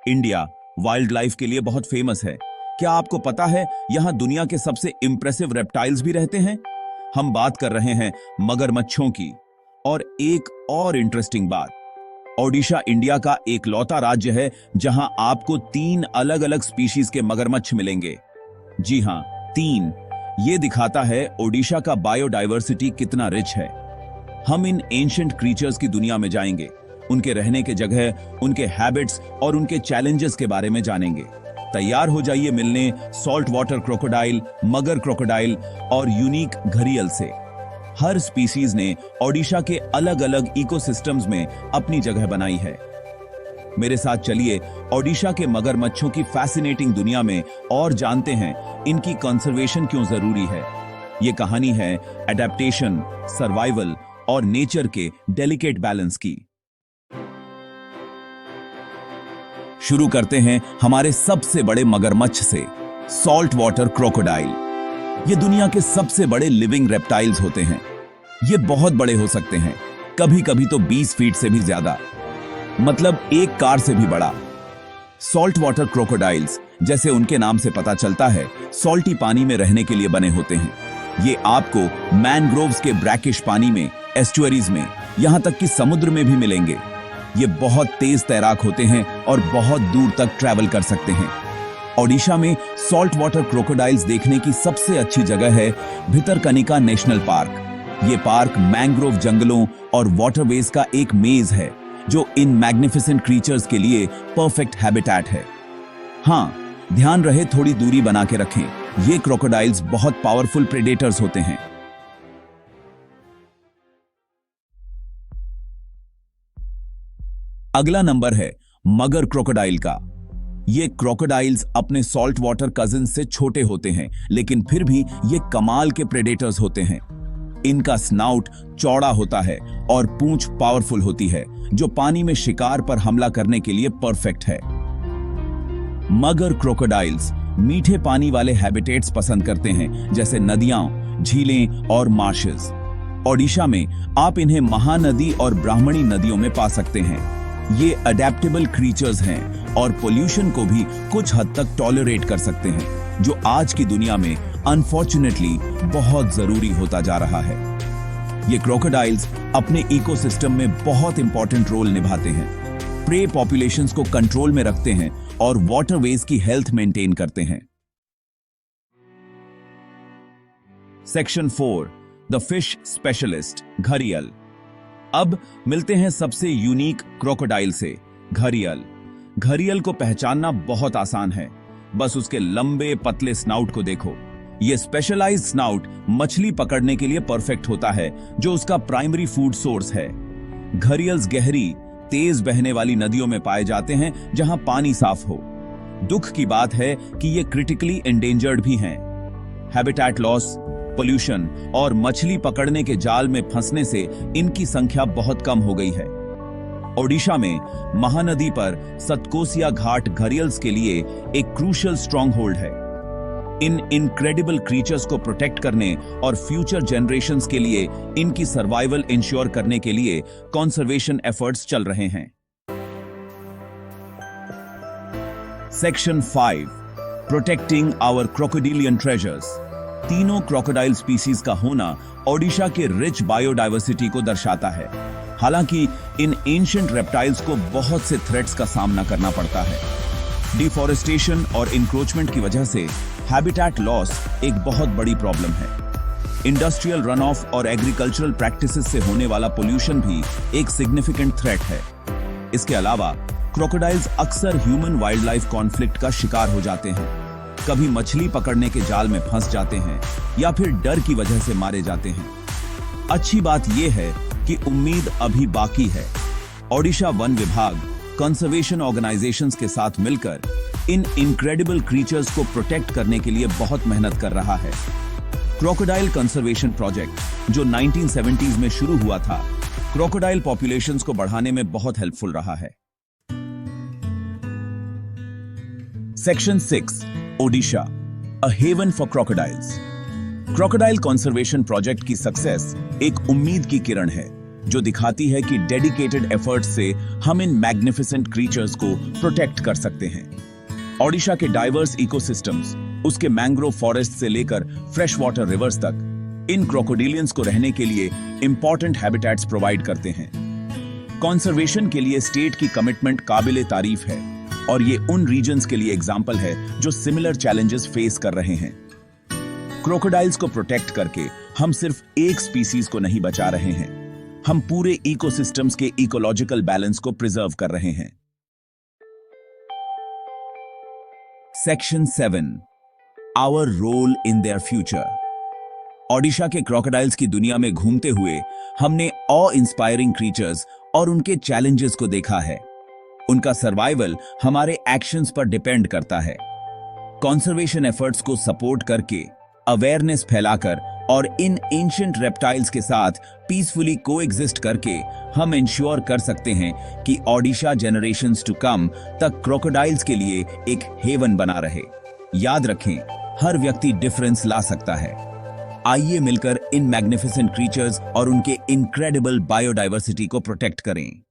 India wild life के लिए बहुत फेमस है। क्या आपको पता है यहाँ दुनिया के सबसे इंप्रेसिव रेप्टाइल्स भी रहते हैं? हम बात कर रहे हैं मगरमच्छों की। और एक और इंटरेस्टिंग बात, ओडिशा इंडिया का एकलौता राज्य है जहां आपको 3 अलग अलग स्पीशीज के मगरमच्छ मिलेंगे। जी हां, 3। ये दिखाता है ओडिशा का बायोडायवर्सिटी कितना रिच है। हम इन एंशिएंट क्रीचर्स की दुनिया में जाएंगे, उनके रहने के जगह, उनके हैबिट्स और उनके चैलेंजेस के बारे में जानेंगे। तैयार हो जाइए मिलने सॉल्ट वाटर क्रोकोडाइल, मगर क्रोकोडाइल और यूनिक घड़ियाल से। हर स्पीसीज ने ओडिशा के अलग अलग इकोसिस्टम्स में अपनी जगह बनाई है। मेरे साथ चलिए ओडिशा के मगरमच्छों की फैसिनेटिंग दुनिया में और जानते हैं इनकी कंजर्वेशन क्यों जरूरी है। ये कहानी है एडेप्टेशन, सर्वाइवल और नेचर के डेलिकेट बैलेंस की। शुरू करते हैं हमारे सबसे बड़े मगरमच्छ से, सॉल्ट वाटर क्रोकोडाइल। ये दुनिया के सबसे बड़े लिविंग रेप्टाइल्स होते हैं। ये बहुत बड़े हो सकते हैं, कभी कभी तो 20 फीट से भी ज्यादा, मतलब एक कार से भी बड़ा। सॉल्ट वाटर क्रोकोडाइल्स, जैसे उनके नाम से पता चलता है, सॉल्टी पानी में रहने के लिए बने होते हैं। ये आपको मैनग्रोव्स के ब्रैकिश पानी में, एस्चुअरीज में, यहां तक कि समुद्र में भी मिलेंगे। ये बहुत तेज तैराक होते हैं और बहुत दूर तक ट्रैवल कर सकते हैं। ओडिशा में सॉल्ट वाटर क्रोकोडाइल्स देखने की सबसे अच्छी जगह है भितरकनिका नेशनल पार्क। ये पार्क मैंग्रोव जंगलों और वाटरवेज का एक मेज है जो इन मैग्निफिसेंट क्रीचर्स के लिए परफेक्ट हैबिटेट है। हाँ, ध्यान रहे थोड़ी दूरी बना के रखें। ये क्रोकोडाइल्स बहुत पावरफुल प्रेडेटर्स होते हैं। अगला नंबर है मगर क्रोकोडाइल का। ये क्रोकोडाइल्स अपने सॉल्ट वाटर कजिन से छोटे होते हैं, लेकिन फिर भी ये कमाल के प्रेडेटर्स होते हैं। इनका स्नाउट चौड़ा होता है और पूंछ पावरफुल होती है, जो पानी में शिकार पर हमला करने के लिए परफेक्ट है। मगर क्रोकोडाइल्स मीठे पानी वाले हैबिटेट्स पसंद करते हैं, जैसे नदियां, झीलें और मार्शेस। ओडिशा में आप इन्हें महानदी और ब्राह्मणी नदियों में पा सकते हैं। ये अडेप्टेबल क्रीचर्स हैं और पोल्यूशन को भी कुछ हद तक टॉलरेट कर सकते हैं, जो आज की दुनिया में अनफॉर्चुनेटली बहुत जरूरी होता जा रहा है। ये क्रोकोडाइल्स अपने इकोसिस्टम में बहुत इंपॉर्टेंट रोल निभाते हैं, प्रे पॉपुलेशंस को कंट्रोल में रखते हैं और वाटरवेज की हेल्थ मेंटेन करते हैं। सेक्शन 4, द फिश स्पेशलिस्ट, घड़ियाल। अब मिलते हैं सबसे यूनिक क्रोकोडाइल से, घड़ियाल। घड़ियाल को पहचानना बहुत आसान है, बस उसके लंबे पतले स्नाउट को देखो। यह स्पेशलाइज्ड स्नाउट मछली पकड़ने के लिए परफेक्ट होता है, जो उसका प्राइमरी फूड सोर्स है। घड़ियाल्स गहरी, तेज बहने वाली नदियों में पाए जाते हैं जहां पानी साफ हो। दुख की बात है कि ये क्रिटिकली एंडेंजर्ड भी हैं। हैबिटेट लॉस, पोल्यूशन और मछली पकड़ने के जाल में फंसने से इनकी संख्या बहुत कम हो गई है। ओडिशा में महानदी पर सतकोसिया घाट घड़ियाल्स के लिए एक क्रूशियल स्ट्रॉन्ग होल्ड है। इन इनक्रेडिबल क्रीचर्स को प्रोटेक्ट करने और फ्यूचर जनरेशंस के लिए इनकी सर्वाइवल इंश्योर करने के लिए कंजर्वेशन एफर्ट्स चल रहे हैं। Section 5, protecting our crocodilian treasures. तीनों क्रोकोडाइल स्पीसीज का होना ओडिशा के रिच बायोडायवर्सिटी को दर्शाता है। हालांकि इन एंशिएंट रेप्टाइल्स को बहुत से थ्रेट्स का सामना करना पड़ता है। डिफॉरेस्टेशन और इंक्रोचमेंट की वजह से हैबिटेट लॉस एक बहुत बड़ी प्रॉब्लम है। इंडस्ट्रियल रन ऑफ और एग्रीकल्चरल प्रैक्टिसेस से होने वाला पोल्यूशन भी एक सिग्निफिकेंट थ्रेट है। इसके अलावा क्रोकोडाइल्स अक्सर ह्यूमन वाइल्ड लाइफ कॉन्फ्लिक्ट का शिकार हो जाते हैं। कभी मछली पकड़ने के जाल में फंस जाते हैं या फिर डर की वजह से मारे जाते हैं। अच्छी बात यह है कि उम्मीद अभी बाकी है। ओडिशा वन विभाग कंजर्वेशन ऑर्गेनाइजेशंस के साथ मिलकर इन इनक्रेडिबल क्रीचर्स को प्रोटेक्ट करने के लिए बहुत मेहनत कर रहा है। क्रोकोडाइल कंजर्वेशन प्रोजेक्ट, जो 1970s में शुरू हुआ था, क्रोकोडाइल पॉपुलेशंस को बढ़ाने में बहुत हेल्पफुल रहा है। Section 6, Odisha, a haven for crocodiles. Crocodile conservation project की सक्सेस एक उम्मीद की किरण है। जो दिखाती है कि डेडिकेटेड एफर्ट्स से हम इन मैग्निफिसेंट क्रीचर्स को प्रोटेक्ट कर सकते हैं। ओडिशा के डाइवर्स इकोसिस्टम्स, उसके मैंग्रोव फॉरेस्ट से लेकर फ्रेश वाटर रिवर्स तक, इन क्रोकोडिलियंस को रहने के लिए इंपॉर्टेंट हैबिटेट्स प्रोवाइड करते हैं। कंजर्वेशन के लिए स्टेट की कमिटमेंट काबिले तारीफ है और ये उन रीजन्स के लिए एग्जाम्पल है जो सिमिलर चैलेंजेस फेस कर रहे हैं। क्रोकोडाइल्स को प्रोटेक्ट करके हम सिर्फ एक स्पीसीज को नहीं बचा रहे हैं, हम पूरे इकोसिस्टम्स के इकोलॉजिकल बैलेंस को प्रिजर्व कर रहे हैं। Section 7, our role in their future. Odisha के क्रोकोडाइल्स की दुनिया में घूमते हुए हमने ऑ इंस्पायरिंग क्रीचर्स और उनके चैलेंजेस को देखा है। उनका सर्वाइवल हमारे एक्शंस पर डिपेंड करता है। कंजर्वेशन एफर्ट्स को सपोर्ट करके, अवेयरनेस फैलाकर और इन एंशिएंट रेप्टाइल्स के साथ पीसफुली कोएग्जिस्ट करके हम इंश्योर कर सकते हैं कि ओडिशा जनरेशंस टू कम तक क्रोकोडाइल्स के लिए एक हेवन बना रहे। याद रखें, हर व्यक्ति डिफरेंस ला सकता है। आइए मिलकर इन मैग्निफिसेंट क्रीचर्स और उनके इनक्रेडिबल बायोडायवर्सिटी को प्रोटेक्ट करें।